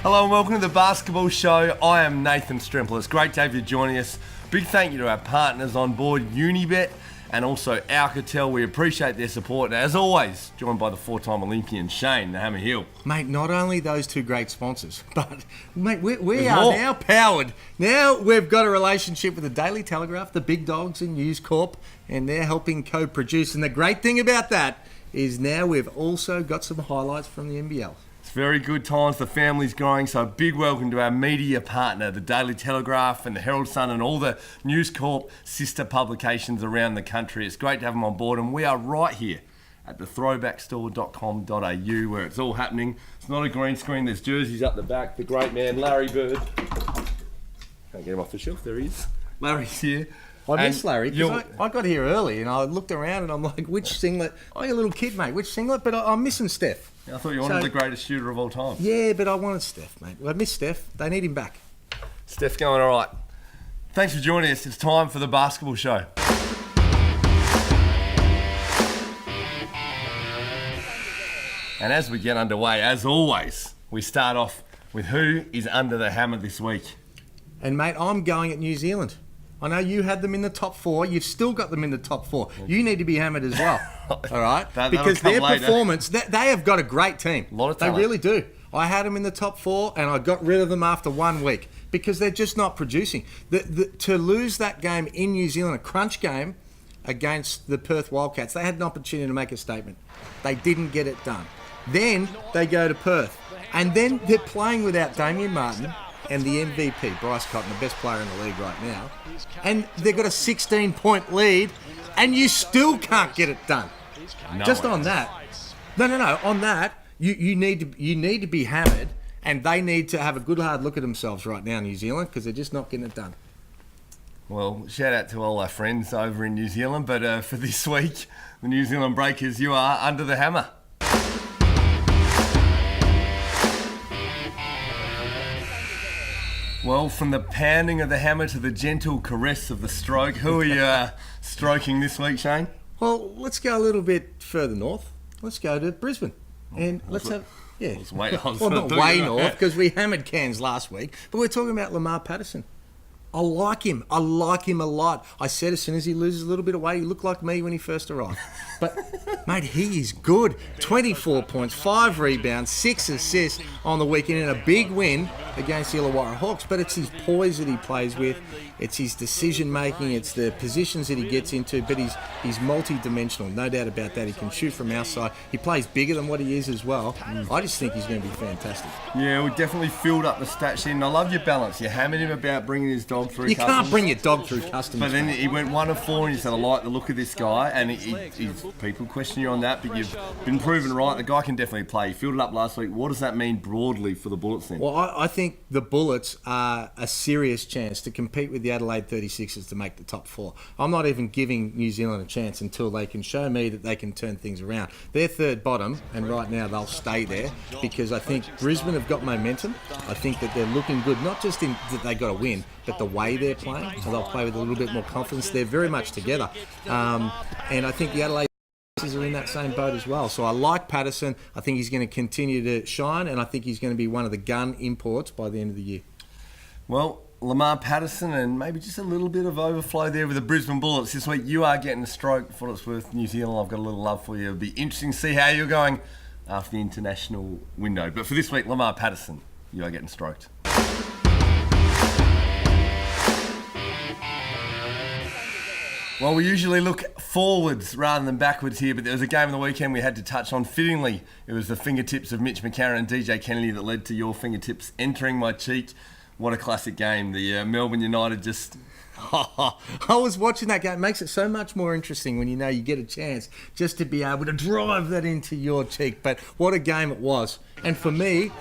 Hello and welcome to the Basketball Show. I am Nathan Strempel. It's great to have you joining us. Big thank you to our partners on board, Unibet and also Alcatel. We appreciate their support. And as always, joined by the four-time Olympian Shane, the Hammer Hill. Mate, not only those two great sponsors, but mate, we are now powered. Now we've got a relationship with the Daily Telegraph, the big dogs in News Corp, and they're helping co-produce. And the great thing about that is now we've also got some highlights from the NBL. It's very good times. The family's growing. So a big welcome to our media partner, the Daily Telegraph and the Herald Sun and all the News Corp sister publications around the country. It's great to have them on board. And we are right here at the throwbackstore.com.au where it's all happening. It's not a green screen. There's jerseys up the back. The great man, Larry Bird. Can't get him off the shelf. There he is. Larry's here. I miss Larry because I got here early and I looked around and I'm like, which singlet? Oh, you're a little kid, mate. Which singlet? But I'm missing Steph. I thought you wanted the greatest shooter of all time. Yeah, but I wanted Steph, mate. I miss Steph. They need him back. Steph's going all right. Thanks for joining us. It's time for the Basketball Show. And as we get underway, as always, we start off with who is under the hammer this week. And, mate, I'm going at New Zealand. I know you had them in the top four. You've still got them in the top four. You need to be hammered as well. All right? Because their performance, they have got a great team. A lot of talent. They really do. I had them in the top four and I got rid of them after 1 week because they're just not producing. To lose that game in New Zealand, a crunch game against the Perth Wildcats, they had an opportunity to make a statement. They didn't get it done. Then they go to Perth. And then they're playing without Damian Martin and the MVP, Bryce Cotton, the best player in the league right now. And they've got a 16-point lead, and you still can't get it done. On that. No. On that, you need to be hammered, and they need to have a good hard look at themselves right now, New Zealand, because they're just not getting it done. Well, shout out to all our friends over in New Zealand, but for this week, the New Zealand Breakers, you are under the hammer. Well, from the pounding of the hammer to the gentle caress of the stroke, who are you stroking this week, Shane? Well, let's go a little bit further north. Let's go to Brisbane. And let's have... Yeah. Well, not way north, because we hammered Cairns last week, but we're talking about Lamar Patterson. I like him. I like him a lot. I said as soon as he loses a little bit of weight, he looked like me when he first arrived. But, mate, he is good. 24 points, 5 rebounds, 6 assists on the weekend in a big win against the Illawarra Hawks. But it's his poise that he plays with. It's his decision-making. It's the positions that he gets into. But he's multi-dimensional, no doubt about that. He can shoot from outside. He plays bigger than what he is as well. I just think he's going to be fantastic. Yeah, we definitely filled up the stat sheet. And I love your balance. You hammered him about bringing his dog through You customs. can't bring your dog through customs. But then he went 1 of 4 and you said, I like the look of this guy. And people question you on that, but you've been proven right. The guy can definitely play. He filled it up last week. What does that mean broadly for the Bullets then? Well, I think the Bullets are a serious chance to compete with the Adelaide 36ers to make the top 4. I'm not even giving New Zealand a chance until they can show me that they can turn things around. They're third bottom, and right now they'll stay there because I think Brisbane have got momentum. I think that they're looking good, not just in that they got to win, but the way they're playing. So they'll play with a little bit more confidence. They're very much together. And I think the Adelaide are in that same boat as well. So I like Patterson. I think he's going to continue to shine, and I think he's going to be one of the gun imports by the end of the year. Well, Lamar Patterson and maybe just a little bit of overflow there with the Brisbane Bullets. This week you are getting a stroke for what it's worth. New Zealand, I've got a little love for you. It'll be interesting to see how you're going after the international window. But for this week, Lamar Patterson, you are getting stroked. Well, we usually look forwards rather than backwards here, but there was a game on the weekend we had to touch on fittingly. It was the fingertips of Mitch McCarron and DJ Kennedy that led to your fingertips entering my cheek. What a classic game. The Melbourne United just... I was watching that game. It makes it so much more interesting when you know you get a chance just to be able to drive that into your cheek. But what a game it was. And for me...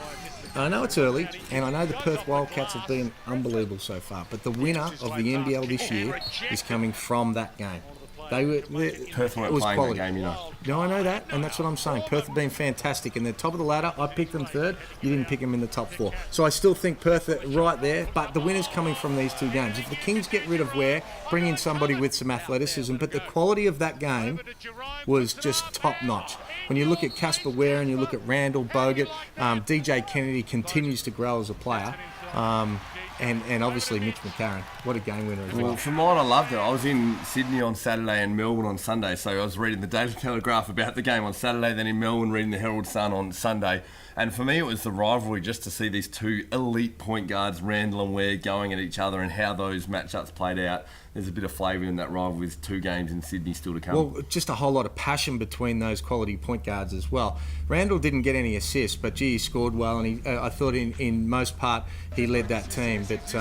I know it's early, and I know the Perth Wildcats have been unbelievable so far, but the winner of the NBL this year is coming from that game. Perth weren't playing quality. that game, you know. No, I know that, and that's what I'm saying. Perth have been fantastic, and they're top of the ladder. I picked them third. You didn't pick them in the top 4. So I still think Perth are right there, but the winner's coming from these 2 games. If the Kings get rid of Ware, bring in somebody with some athleticism, but the quality of that game was just top-notch. When you look at Casper Ware and you look at Randall, Bogut, DJ Kennedy continues to grow as a player. And obviously Mitch McCarron, what a game winner as well. Well, for mine, I loved it. I was in Sydney on Saturday and Melbourne on Sunday, so I was reading the Daily Telegraph about the game on Saturday, then in Melbourne reading the Herald Sun on Sunday. And for me, it was the rivalry just to see these 2 elite point guards, Randall and Ware, going at each other and how those matchups played out. There's a bit of flavour in that rivalry with 2 games in Sydney still to come. Well, just a whole lot of passion between those quality point guards as well. Randall didn't get any assists, but he scored well, and I thought in most part he led that team. But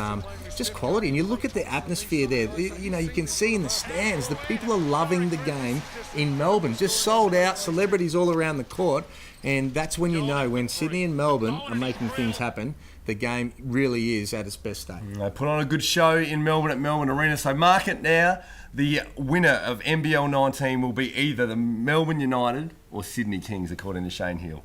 just quality, and you look at the atmosphere there. You know, you can see in the stands the people are loving the game in Melbourne. Just sold out, celebrities all around the court, and that's when you know when Sydney and Melbourne are making things happen. The game really is at its best state. They put on a good show in Melbourne at Melbourne Arena. So mark it now. The winner of NBL 19 will be either the Melbourne United or Sydney Kings, according to Shane Hill.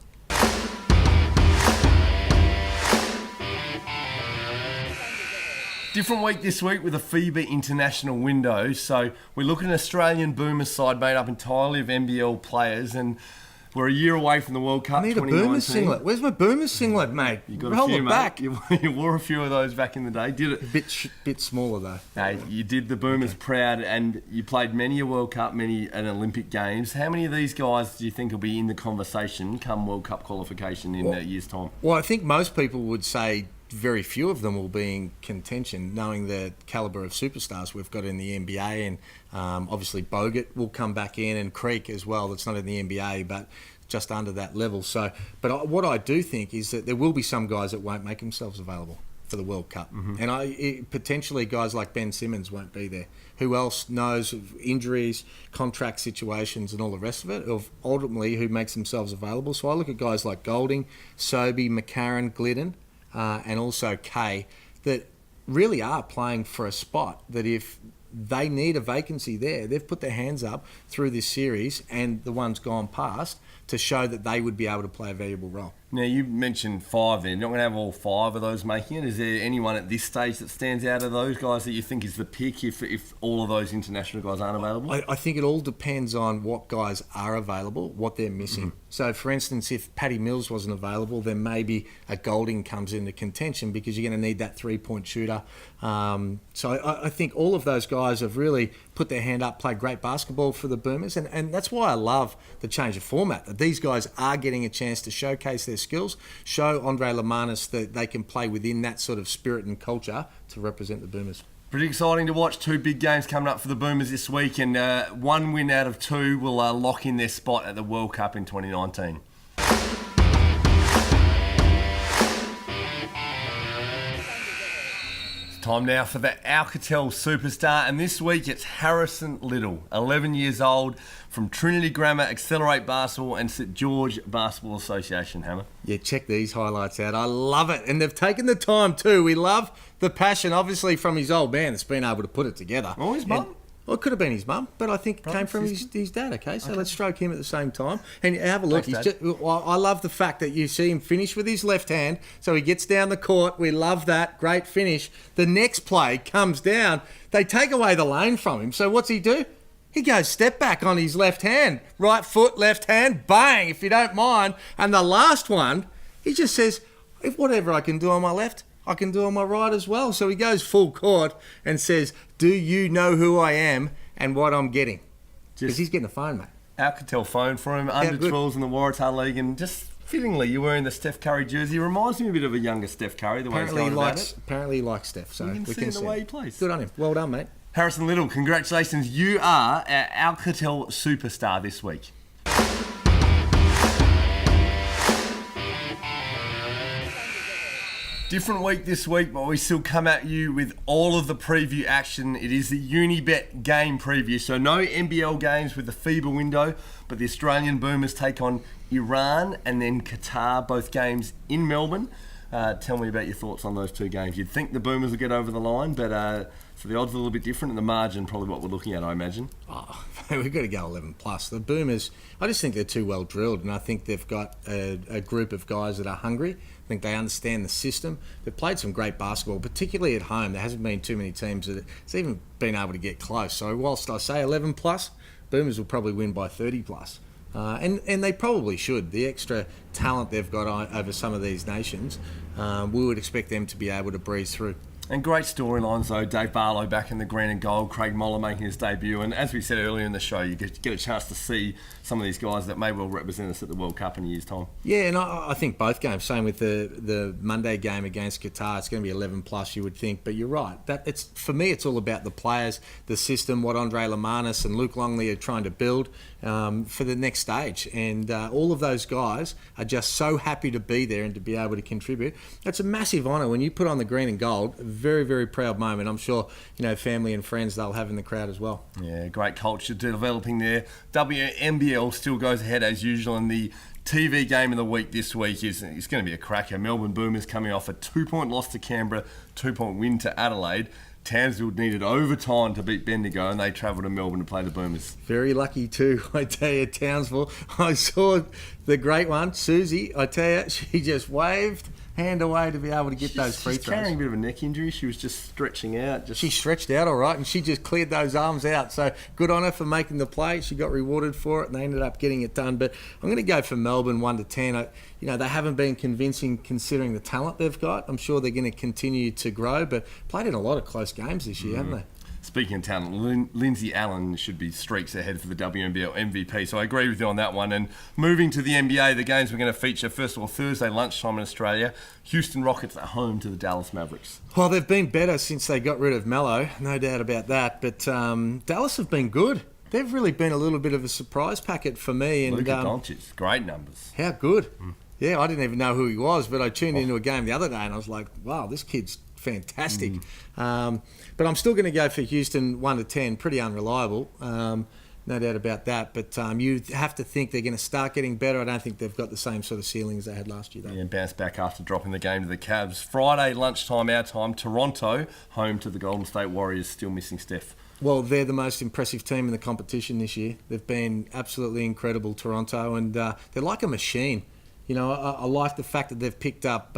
Different week this week with a FIBA international window. So we're looking at an Australian Boomers side made up entirely of NBL players, and we're a year away from the World Cup. I need a Boomers singlet. Where's my Boomers singlet, mate? You got Roll a few, it mate. back. You wore a few of those back in the day. Did it? A bit smaller though. Hey, you did the Boomers proud, and you played many a World Cup, many an Olympic Games. How many of these guys do you think will be in the conversation come World Cup qualification in a year's time? Well, I think most people would say very few of them will be in contention, knowing the calibre of superstars we've got in the NBA, and obviously Bogut will come back in, and Creek as well. That's not in the NBA, but just under that level. So, but what I do think is that there will be some guys that won't make themselves available for the World Cup, and potentially guys like Ben Simmons won't be there. Who else knows of injuries, contract situations, and all the rest of it? Of ultimately who makes themselves available. So I look at guys like Golding, Sobey, McCarron, Glidden, and also Kay, that really are playing for a spot. That if they need a vacancy there, they've put their hands up through this series and the ones gone past to show that they would be able to play a valuable role. Now, you mentioned 5 there. You're not going to have all 5 of those making it. Is there anyone at this stage that stands out of those guys that you think is the pick if all of those international guys aren't available? I think it all depends on what guys are available, what they're missing. So, for instance, if Paddy Mills wasn't available, then maybe a Golding comes into contention because you're going to need that three-point shooter. So I think all of those guys have really put their hand up, played great basketball for the Boomers, and that's why I love the change of format, that these guys are getting a chance to showcase their skills, show Andre Lamanis that they can play within that sort of spirit and culture to represent the Boomers. Pretty exciting to watch. 2 big games coming up for the Boomers this week, and 1 win out of 2 will lock in their spot at the World Cup in 2019. Time now for the Alcatel superstar, and this week it's Harrison Little, 11 years old, from Trinity Grammar, Accelerate Basketball and St George Basketball Association. Hammer. Yeah, check these highlights out. I love it, and they've taken the time too. We love the passion, obviously, from his old man that's been able to put it together. Oh, his mum? Well, it could have been his mum, but I think it came from his dad, okay? So let's stroke him at the same time. And have a look. Thanks, I love the fact that you see him finish with his left hand, so he gets down the court. We love that. Great finish. The next play comes down. They take away the lane from him. So what's he do? He goes step back on his left hand. Right foot, left hand, bang, if you don't mind. And the last one, he just says, if whatever I can do on my left, I can do on my right as well. So he goes full court and says, do you know who I am and what I'm getting? Because he's getting a phone, mate. Alcatel phone for him, under 12s in the Waratah League, and just fittingly, you're wearing the Steph Curry jersey. Reminds me a bit of a younger Steph Curry, the way he's going about it. Apparently he likes Steph, so we can see the way he plays. Good on him. Well done, mate. Harrison Little, congratulations. You are our Alcatel superstar this week. Different week this week, but we still come at you with all of the preview action. It is the Unibet game preview. So no NBL games with the FIBA window, but the Australian Boomers take on Iran and then Qatar, both games in Melbourne. Tell me about your thoughts on those two games. You'd think the Boomers would get over the line, but so the odds are a little bit different, and the margin probably what we're looking at, I imagine. Oh, we've got to go 11 plus. The Boomers, I just think they're too well drilled, and I think they've got a group of guys that are hungry. I think they understand the system. They've played some great basketball, particularly at home. There hasn't been too many teams that have even been able to get close. So whilst I say 11 plus, Boomers will probably win by 30 plus. And they probably should. The extra talent they've got over some of these nations, we would expect them to be able to breeze through. And great storylines though. Dave Barlow back in the green and gold, Craig Moller making his debut, and as we said earlier in the show, you get a chance to see some of these guys that may well represent us at the World Cup in a year's time. Yeah, and I think both games, same with the Monday game against Qatar, it's going to be 11 plus, you would think, but you're right. For me, it's all about the players, the system, what Andre Lamanis and Luke Longley are trying to build for the next stage, and all of those guys are just so happy to be there and to be able to contribute. It's a massive honour when you put on the green and gold. Very, very proud moment. I'm sure, family and friends they'll have in the crowd as well. Yeah, great culture developing there. WNBL still goes ahead as usual, and the TV game of the week this week is going to be a cracker. Melbourne Boomers coming off a 2-point loss to Canberra, 2-point win to Adelaide. Townsville needed overtime to beat Bendigo, and they travelled to Melbourne to play the Boomers. Very lucky too, I tell you, Townsville. I saw the great one, Susie. I tell you, she just waved hand away to be able to get those free throws. She's carrying a bit of a neck injury. She was just stretching out. She stretched out all right, and she just cleared those arms out. So good on her for making the play. She got rewarded for it, and they ended up getting it done. But I'm going to go for Melbourne 1-10. They haven't been convincing considering the talent they've got. I'm sure they're going to continue to grow, but played in a lot of close games this year, haven't they? Speaking of talent, Lindsay Allen should be streaks ahead for the WNBL MVP. So I agree with you on that one. And moving to the NBA, the games we're going to feature, first of all, Thursday lunchtime in Australia. Houston Rockets at home to the Dallas Mavericks. Well, they've been better since they got rid of Melo, no doubt about that. But Dallas have been good. They've really been a little bit of a surprise packet for me. And Luka Doncic, great numbers. How good. Yeah, I didn't even know who he was, but I tuned into a game the other day and I was like, wow, this kid's fantastic. But I'm still going to go for Houston 1-10. Pretty unreliable, no doubt about that. But you have to think they're going to start getting better. I don't think they've got the same sort of ceiling as they had last year, though. Yeah, and bounce back after dropping the game to the Cavs. Friday lunchtime, our time, Toronto, home to the Golden State Warriors, still missing Steph. Well, they're the most impressive team in the competition this year. They've been absolutely incredible, Toronto, and they're like a machine. I like the fact that they've picked up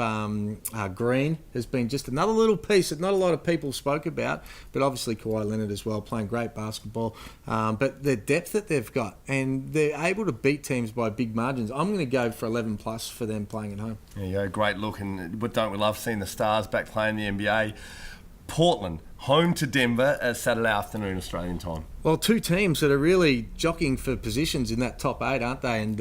Green. Has been just another little piece that not a lot of people spoke about, but obviously Kawhi Leonard as well, playing great basketball. But the depth that they've got, and they're able to beat teams by big margins. I'm going to go for 11 plus for them playing at home. There you go, great look, and don't we love seeing the Stars back playing the NBA? Portland, home to Denver at Saturday afternoon Australian time. Well, two teams that are really jockeying for positions in that top 8, aren't they? And,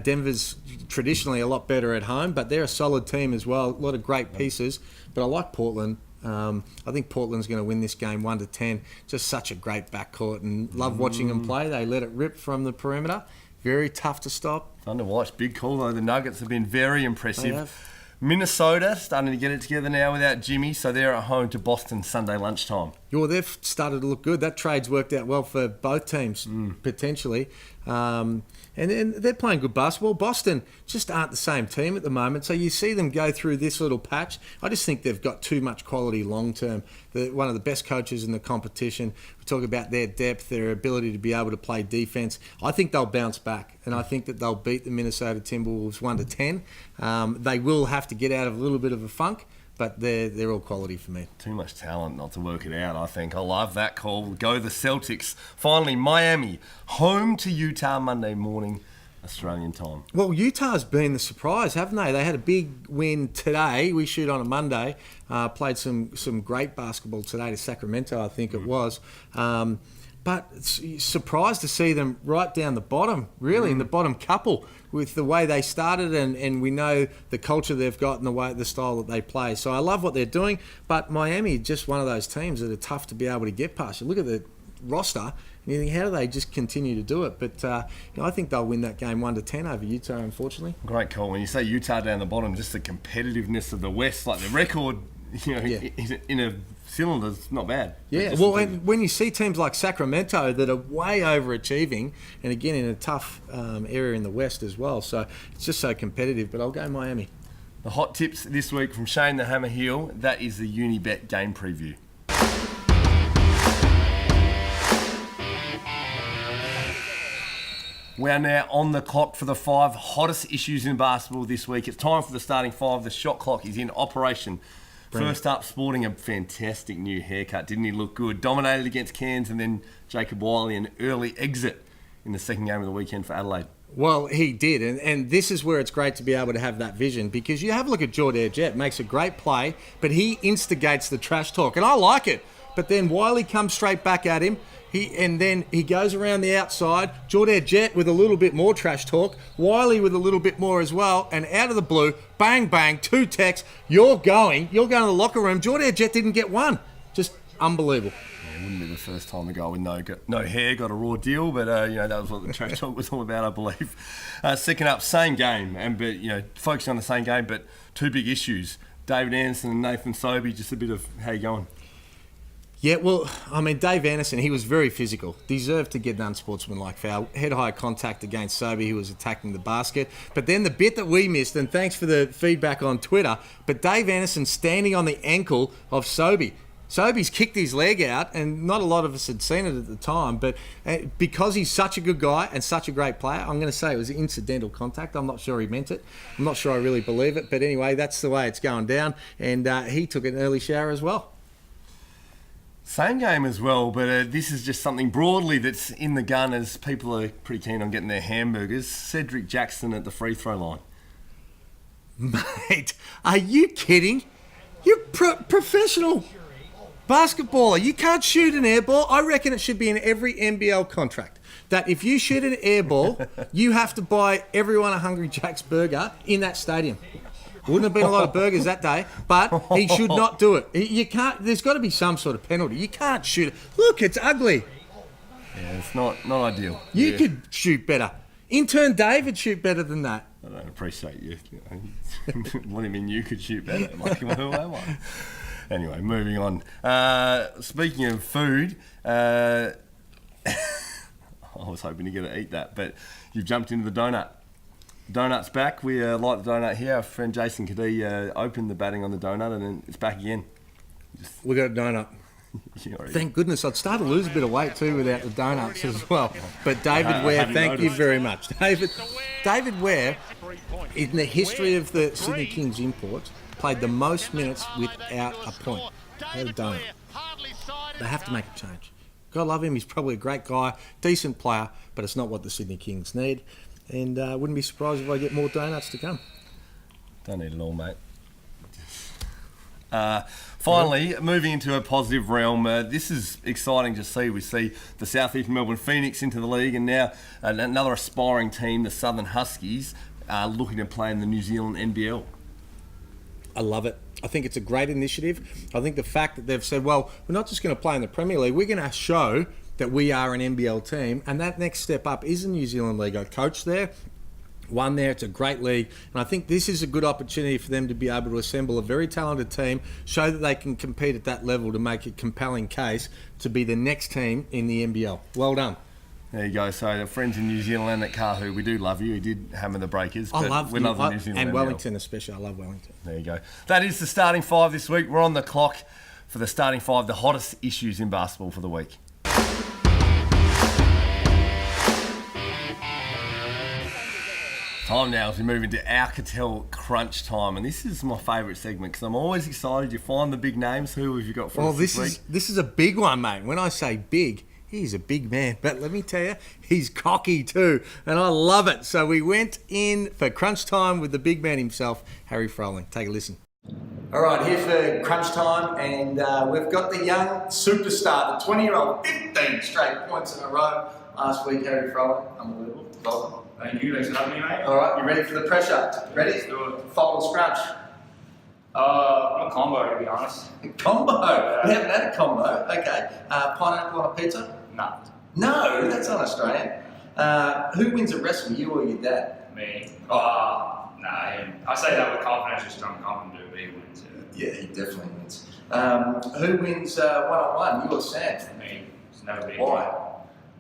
Denver's traditionally a lot better at home, but they're a solid team as well. A lot of great pieces. But I like Portland. I think Portland's going to win this game 1-10. Just such a great backcourt, and love watching them play. They let it rip from the perimeter. Very tough to stop. Fun to watch. Big call, though. The Nuggets have been very impressive. They have. Minnesota starting to get it together now without Jimmy, so they're at home to Boston Sunday lunchtime. Well, they've started to look good. That trade's worked out well for both teams, potentially. And they're playing good basketball. Boston just aren't the same team at the moment, so you see them go through this little patch. I just think they've got too much quality long term. They're one of the best coaches in the competition. We talk about their depth, their ability to be able to play defense. I think they'll bounce back, and I think that they'll beat the Minnesota Timberwolves 1-10. They will have to get out of a little bit of a funk, but they're all quality for me. Too much talent not to work it out, I think. I love that call. Go the Celtics. Finally, Miami, home to Utah Monday morning, Australian time. Well, Utah's been the surprise, haven't they? They had a big win today. We shoot on a Monday. Played some great basketball today to Sacramento, I think it was. But surprised to see them right down the bottom, really, in the bottom couple, with the way they started, and we know the culture they've got and the style that they play. So I love what they're doing, but Miami, just one of those teams that are tough to be able to get past. You look at the roster, and you think, how do they just continue to do it? But I think they'll win that game 1-10 over Utah, unfortunately. Great call. When you say Utah down the bottom, just the competitiveness of the West, like the record, in a cylinder's not bad. Yeah, well, and when you see teams like Sacramento that are way overachieving, and again in a tough area in the West as well, so it's just so competitive. But I'll go Miami. The hot tips this week from Shane the Hammer Hill, that is the Unibet game preview. We are now on the clock for the 5 hottest issues in basketball this week. It's time for the starting 5. The shot clock is in operation. Brilliant. First up, sporting a fantastic new haircut. Didn't he look good? Dominated against Cairns, and then Jacob Wiley an early exit in the second game of the weekend for Adelaide. Well, he did, and this is where it's great to be able to have that vision, because you have a look at Jordan Jett, makes a great play, but he instigates the trash talk, and I like it. But then Wiley comes straight back at him. And then he goes around the outside. Jordan Jett with a little bit more trash talk. Wiley with a little bit more as well. And out of the blue, bang, bang, 2 techs. You're going to the locker room. Jordan Jett didn't get one. Just unbelievable. Yeah, it wouldn't be the first time a guy with no hair got a raw deal, but that was what the trash talk was all about, I believe. Second up, same game, but focusing on the same game, but 2 big issues. David Anderson and Nathan Sobey. Just a bit of how you going. Yeah, well, I mean, Dave Anderson, he was very physical. Deserved to get an unsportsmanlike foul. Head-high contact against Sobey, who was attacking the basket. But then the bit that we missed, and thanks for the feedback on Twitter, but Dave Anderson standing on the ankle of Sobey. Sobey's kicked his leg out, and not a lot of us had seen it at the time, but because he's such a good guy and such a great player, I'm going to say it was incidental contact. I'm not sure he meant it. I'm not sure I really believe it. But anyway, that's the way it's going down, and he took an early shower as well. Same game as well, but this is just something broadly that's in the gun as people are pretty keen on getting their hamburgers. Cedric Jackson at the free throw line. Mate, are you kidding? You're professional basketballer. You can't shoot an air ball. I reckon it should be in every NBL contract that if you shoot an air ball, you have to buy everyone a Hungry Jack's burger in that stadium. Wouldn't have been a lot of burgers that day, but he should not do it. You can't. There's got to be some sort of penalty. You can't shoot it. Look, it's ugly. Yeah, it's not ideal. You could shoot better. Intern David shoot better than that. I don't appreciate you. What do you mean you could shoot better? Like, who am I? Anyway, moving on. Speaking of food, I was hoping to get to eat that, but you've jumped into the donut. Donut's back. We like the donut here. Our friend Jason Cadee opened the batting on the donut, and then it's back again. We got a donut. Thank goodness. I'd start to lose a bit of weight too without the donuts as well. But David Ware, thank you very much. David Ware, in the history of the Sydney Kings imports, played the most minutes without a point. Without a donut. They have to make a change. God love him. He's probably a great guy, decent player, but it's not what the Sydney Kings need. And wouldn't be surprised if I get more donuts to come. Don't need it all, mate. Finally, moving into a positive realm, this is exciting to see. We see the Southeast Melbourne Phoenix into the league, and now another aspiring team, the Southern Huskies, are looking to play in the New Zealand NBL. I love it. I think it's a great initiative. I think the fact that they've said, well, we're not just going to play in the Premier League, we're going to show that we are an NBL team, and that next step up is the New Zealand League. I coached there, won there. It's a great league, and I think this is a good opportunity for them to be able to assemble a very talented team, show that they can compete at that level to make a compelling case to be the next team in the NBL. Well done. There you go. So the friends in New Zealand and at Kahu, we do love you. We did hammer the breakers. We love the New Zealand and NBL. Wellington especially. I love Wellington. There you go. That is the starting 5 this week. We're on the clock for the starting 5, the hottest issues in basketball for the week. Time now as we move into Alcatel Crunchtime, and this is my favourite segment because I'm always excited. You find the big names. Who have you got for us this week? This is a big one, mate. When I say big, he's a big man, but let me tell you, he's cocky too, and I love it. So we went in for Crunchtime with the big man himself, Harry Froling. Take a listen. All right, here for Crunchtime, and we've got the young superstar, the 20-year-old, 15 straight points in a row last week, Harry Froling. Unbelievable. Welcome. Thank you. Thanks for having me, mate. All right, you ready for the pressure? Ready? Let's do it. Fold and scrunch. I'm a combo, to be honest. Combo? We haven't had a combo. Okay. Pineapple on a pizza? Nah. No, that's not Australian. Who wins at wrestling, you or your dad? Me. Nah, him. I say that with confidence, just don't confident, but he wins. Yeah, he definitely wins. Who wins one-on-one, you or Sam? Me. It's never been. Why?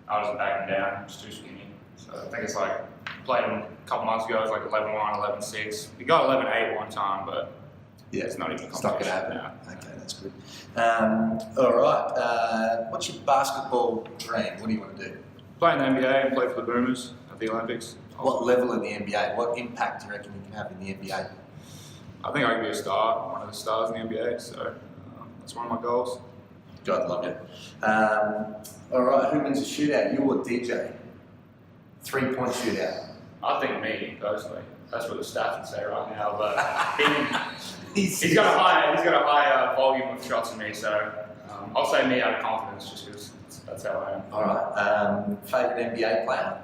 I wasn't backing down. It's too skinny. So I think it's like played him a couple months ago. It was like 11-1, 11-6. We got 11-8 one time, but it's not even. It's not going to happen. No. Okay, that's good. All right. What's your basketball dream? What do you want to do? Play in the NBA and play for the Boomers at the Olympics. What level in the NBA? What impact do you reckon you can have in the NBA? I think I can be a star, one of the stars in the NBA. So that's one of my goals. God love it. All right. Who wins a shootout? You or DJ? 3-point shootout. I think me personally. That's what the stats would say right now. But he's got a high volume of shots than me. So I'll say me out of confidence, just because that's how I am. All right. Favorite NBA player?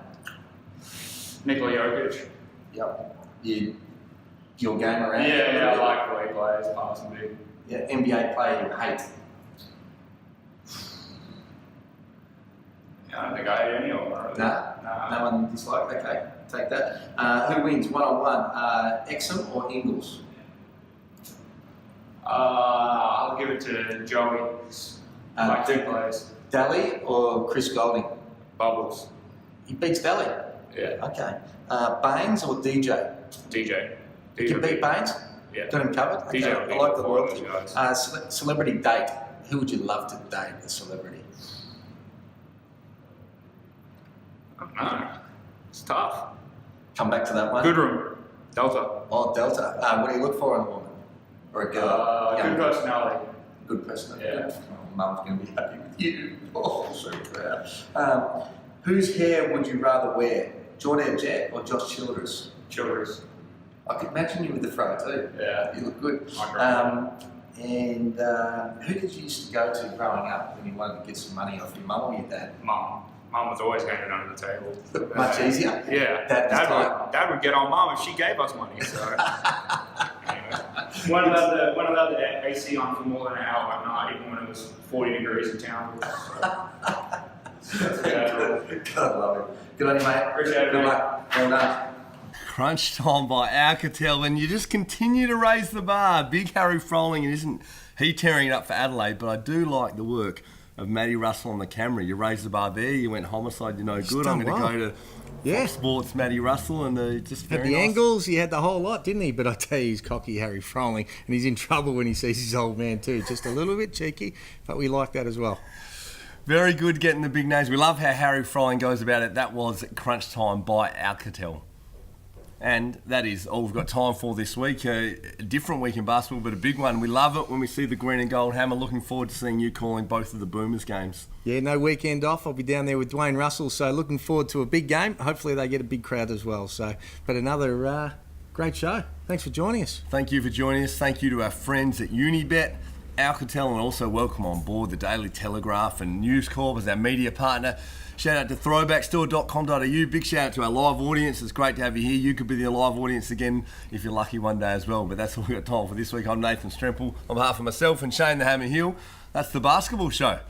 Nikola Jokic. Yep. Your game around? Yeah, I like the way he plays, pass and big. Yeah, NBA player you hate? I don't think I hate any of them. Really. No one you dislike? Okay, take that. Who wins, one-on-one, Exum or Ingles? I'll give it to Joey. Like two players. Daly or Chris Golding? Bubbles. He beats Daly? Yeah. Okay. Baines or DJ? DJ. You can beat Baines? Yeah. Got him covered? Okay. DJ I like the loyalty. Celebrity date. Who would you love to date, a celebrity? I don't know. It's tough. Come back to that one. Goodroom. Delta. Oh, Delta. What do you look for in a woman? Or a girl? Good personality. Good personality. Yeah. Oh, Mum's going to be happy with you. Oh, so proud. Whose hair would you rather wear? Jordan Jett or Josh Childress? Childress. I could imagine you with the fro too. Yeah. You look good. And who did you used to go to growing up when you wanted to get some money off your mum or your dad? Mum. Mum was always handing under the table. Much easier? Yeah. Dad would get on Mum if she gave us money. So. One about the AC on for more than an hour at night, even when it was 40 degrees in town. God love it. Good on you, mate. Appreciate it. Good luck. Well done. Crunchtime by Alcatel, and you just continue to raise the bar. Big Harry Froling, and isn't he tearing it up for Adelaide? But I do like the work of Matty Russell on the camera. You raised the bar there. You went homicide. You're no good. I'm going to go to Sports Matty Russell, and just very had the nice. angles. He had the whole lot, didn't he? But I tell you, he's cocky, Harry Froling, and he's in trouble when he sees his old man too. Just a little bit cheeky, but we like that as well. Very good getting the big names. We love how Harry Froling goes about it. That was Crunchtime by Alcatel. And that is all we've got time for this week. A different week in basketball, but a big one. We love it when we see the green and gold hammer. Looking forward to seeing you calling both of the Boomers games. Yeah, no weekend off. I'll be down there with Dwayne Russell, so looking forward to a big game. Hopefully they get a big crowd as well. So, but another great show. Thanks for joining us. Thank you for joining us. Thank you to our friends at Unibet, Alcatel, and also welcome on board the Daily Telegraph and News Corp as our media partner. Shout out to throwbackstore.com.au. Big shout out to our live audience. It's great to have you here. You could be the live audience again if you're lucky one day as well. But that's all we've got time for this week. I'm Nathan Strempel. On behalf of myself and Shane the Hammer Hill, that's the Basketball Show.